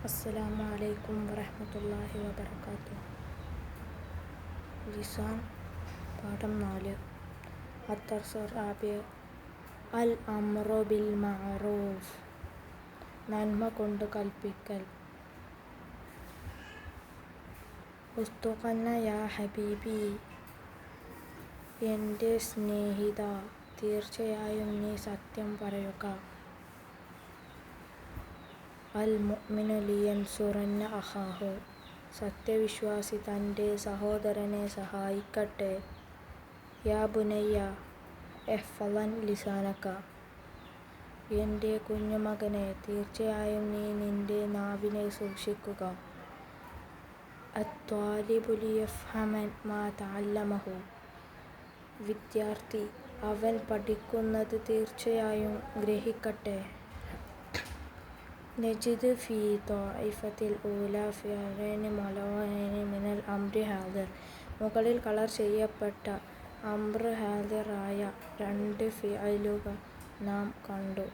അസ്സലാമു അലൈക്കും വറഹ്മത്തുള്ളാഹി വബറകാതുഹു. ലിസാൻ പാഠം 4. അദ്ദർസു റാബിഉ അൽ അംറു ബിൽ മഅറൂഫ്. നന്മ കൊണ്ട് കൽപ്പിക്കൽ. ഉസ്തുഖന്ന യാ ഹബീബി, എൻ്റെ സ്നേഹിതാ, തീർച്ചയായും നീ സത്യം പറയുക. അൽ മുഅ്മിനു ലിയൻസുറന്ന അഖാഹു, സത്യവിശ്വാസി തൻ്റെ സഹോദരനെ സഹായിക്കട്ടെ. യാ ബുനയ്യ ഇഹ്ഫളൻ ലിസാനക, എൻ്റെ കുഞ്ഞുമകനെ, തീർച്ചയായും നീ നിൻ്റെ നാവിനെ സൂക്ഷിക്കുക. അത്വാലിബു ലിയഫ്ഹമ മാ തഅല്ലമഹു, വിദ്യാർത്ഥി അവൻ പഠിക്കുന്നത് തീർച്ചയായും ഗ്രഹിക്കട്ടെ. നജിദ് ഫീ ത്വാഇഫത്തിൽ ഊലാ ഫിഅലൈനി മുലവ്വനൈനി മിനൽ അംറി ഹാദിർ, മുകളിൽ കളർ ചെയ്യപ്പെട്ട അംർ ഹാദിറായ 2 ഫിഅലുകൾ നാം കണ്ടു.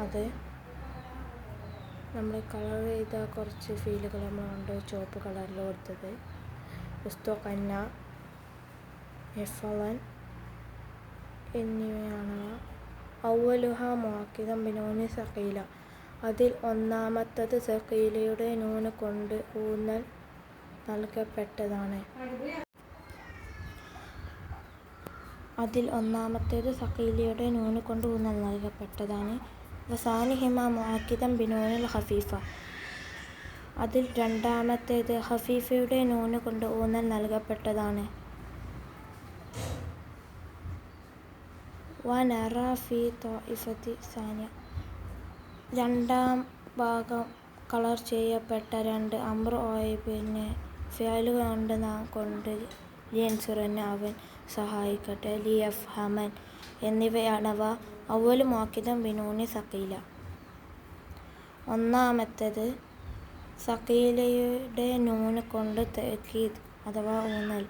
അത് നമ്മൾ കളർ ചെയ്ത കുറച്ച് ഫീലുകൾ നമ്മൾ കണ്ടു. ചുവപ്പ് കളറിൽ കൊടുത്തത് ഉസ്തുഖന്ന, ഇഹ്ഫളൻ എന്നിവയാണ്. അവ്വലുഹ മുഅക്കിദൻ ബിനൂനി സഖീല, അതിൽ ഒന്നാമത്തത് സഖീലയുടെ നൂന് കൊണ്ട് ഊന്നൽ നൽകപ്പെട്ടതാണ്. വസാനിഹിമ മുഅക്കിദൻ ബിനൂനിൽ ഖഫീഫ, അതിൽ രണ്ടാമത്തേത് ഖഫീഫയുടെ നൂന് കൊണ്ട് ഊന്നൽ നൽകപ്പെട്ടതാണ്. വനറാ ഫീ ത്വാഇഫത്തി സാനിയ, രണ്ടാം ഭാഗം കളർ ചെയ്യപ്പെട്ട 2 അംർ ഓയിബിനെ ഫിഅലുകൾ കൊണ്ട് നാം കൊണ്ട് ലിയൻസുറന്ന അവൻ സഹായിക്കട്ടെ, ലിയഫ്ഹമൻ എന്നിവയാണവ. അവ്വലു മുഅക്കിദൻ ബിനൂനി സഖീല, ഒന്നാമത്തേത് സഖീലയുടെ നൂന് കൊണ്ട് തഅക്കീദ് അഥവാ ഊന്നൽ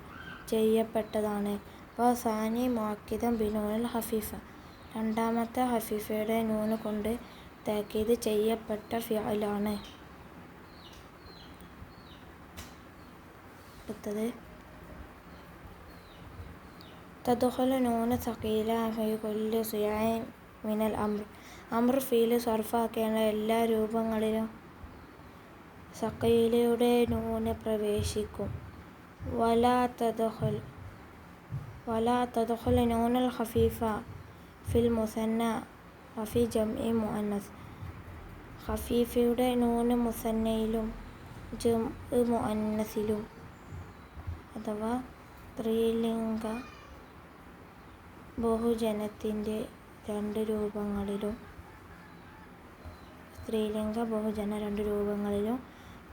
ചെയ്യപ്പെട്ടതാണ്. വസാനി മുഅക്കിദൻ ബിനൂനിൽ ഖഫീഫ, രണ്ടാമത്തെ ഖഫീഫയുടെ നൂന് കൊണ്ട് തഅക്കീദ് ചെയ്യപ്പെട്ട ഫിഅലാണ്. അടുത്തത് തദ്ഖുലു നൂനു സഖീല ഫീ കുല്ലി സിയഇൻ മിനൽ അംർ, അംർ ഫീല് സർഫാക്കേണ്ട എല്ലാ രൂപങ്ങളിലും സഖീലയുടെ നൂന് പ്രവേശിക്കും. വലാ തദ്ഖുലു നൂനുൽ ഖഫീഫ ഫിൽ മുസന്ന വഫി ജംഇ മുഅന്നസ്, ഖഫീഫയുടെ നൂന് മുസന്നയിലും ജംഇ മുഅന്നസിലും അഥവാ സ്ത്രീലിംഗ ബഹുജനത്തിൻ്റെ 2 രൂപങ്ങളിലും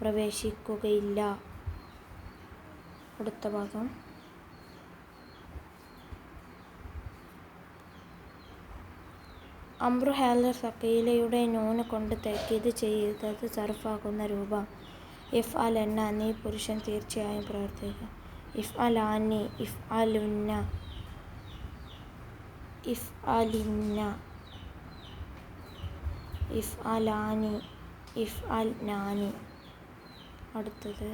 പ്രവേശിക്കുകയില്ല. അടുത്ത ഭാഗം അംറു ഹാദിർ, സഖീലയുടെ നൂന് കൊണ്ട് തഅക്കീദ് ചെയ്തത് സർഫാക്കുന്ന രൂപം. ഇഫ്അലന്ന, നീ പുരുഷൻ തീർച്ചയായും പ്രവർത്തിക്കുക. ഇഫ്അലാനി, ഇഫ്അലുന്ന, ഇഫ്അലിന്ന, ഇഫ്അലാനി, ഇഫ്അൽനാനി. അടുത്തത്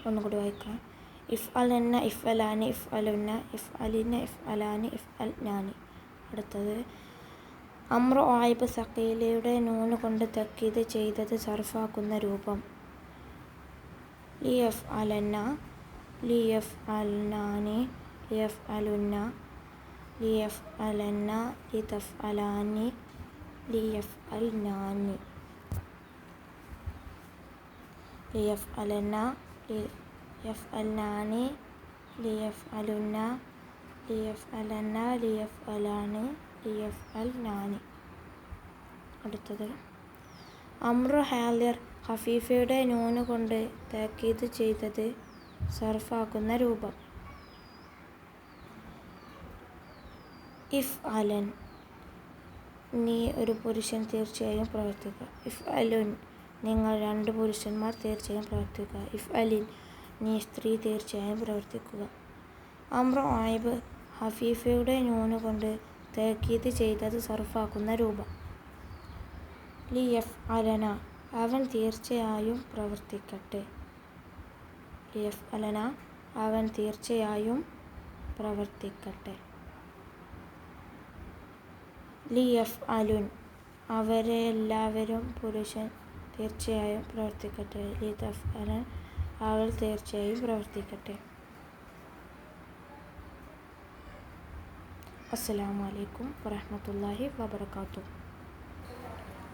ഒന്നുകൂടി വായിക്കാം. ഇഫ്അലന്ന, ഇഫ്അലാനി, ഇഫ്അലുന്ന, ഇഫ്അലിന്ന, ഇഫ്അലാനി, ഇഫ്അൽനാനി. അടുത്തത് അംർ ഓയിബ്, സഖീലയുടെ നൂന് കൊണ്ട് തഅക്കീദ് ചെയ്തത് സർഫാക്കുന്ന രൂപം. ലിയഫ്അലന്ന, ലിയഫ്അൽനാനി, ലിയഫ്അലുന്ന, ലിയഫ്അലന്ന, ലിതഫ്അലാനി, ലിയഫ്അൽനാനി. ലിയഫ്അലന്ന, ലിയഫ്അൽനാനി, ലിയഫ്അലുന്ന, ലിയഫ്അലന്ന, ലിയഫ്അലാനി, ലിയഫ്അൽനാനി. അടുത്തത് അംറു ഹാദിർ, ഖഫീഫയുടെ നൂന് കൊണ്ട് തഅക്കീദ് ചെയ്തത് സർഫാക്കുന്ന രൂപം. ഇഫ്അലൻ, നീ ഒരു പുരുഷൻ തീർച്ചയായും പ്രവർത്തിക്കുക. ഇഫ്അലുൻ, നിങ്ങൾ 2 പുരുഷന്മാർ തീർച്ചയായും പ്രവർത്തിക്കുക. ഇഫ്അലിൻ, നീ സ്ത്രീ തീർച്ചയായും പ്രവർത്തിക്കുക. അമ്രു ആയിബ് ഹഫീഫയുടെ നൂന് കൊണ്ട് തഅക്കീദ് ചെയ്തത് സർഫാക്കുന്ന രൂപം. ലി യഫ്അലന അവൻ തീർച്ചയായും പ്രവർത്തിക്കട്ടെ. ലി യഫ്അലന അവൻ തീർച്ചയായും പ്രവർത്തിക്കട്ടെ. ലി യഫ്അലുൻ അവരെല്ലാവരും പുരുഷൻ തീർച്ചയായും പ്രവർത്തിക്കട്ടെ. ലി തഫ്അലൻ അവൾ തീർച്ചയായും പ്രവർത്തിക്കട്ടെ. അസ്സലാമു അലൈക്കും വറഹ്മത്തുള്ളാഹി വബറകാതുഹു.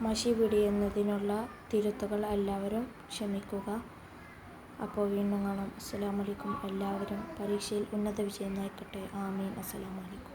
മഷി പിടിയുന്നതിനുള്ള തിരുത്തുകൾ എല്ലാവരും ക്ഷമിക്കുക. അപ്പോൾ വീണ്ടും കാണാം. അസ്സലാമു അലൈക്കും. എല്ലാവരും പരീക്ഷയിൽ ഉന്നത വിജയം നയിക്കട്ടെ. ആമീൻ. അസ്സലാമു അലൈക്കും.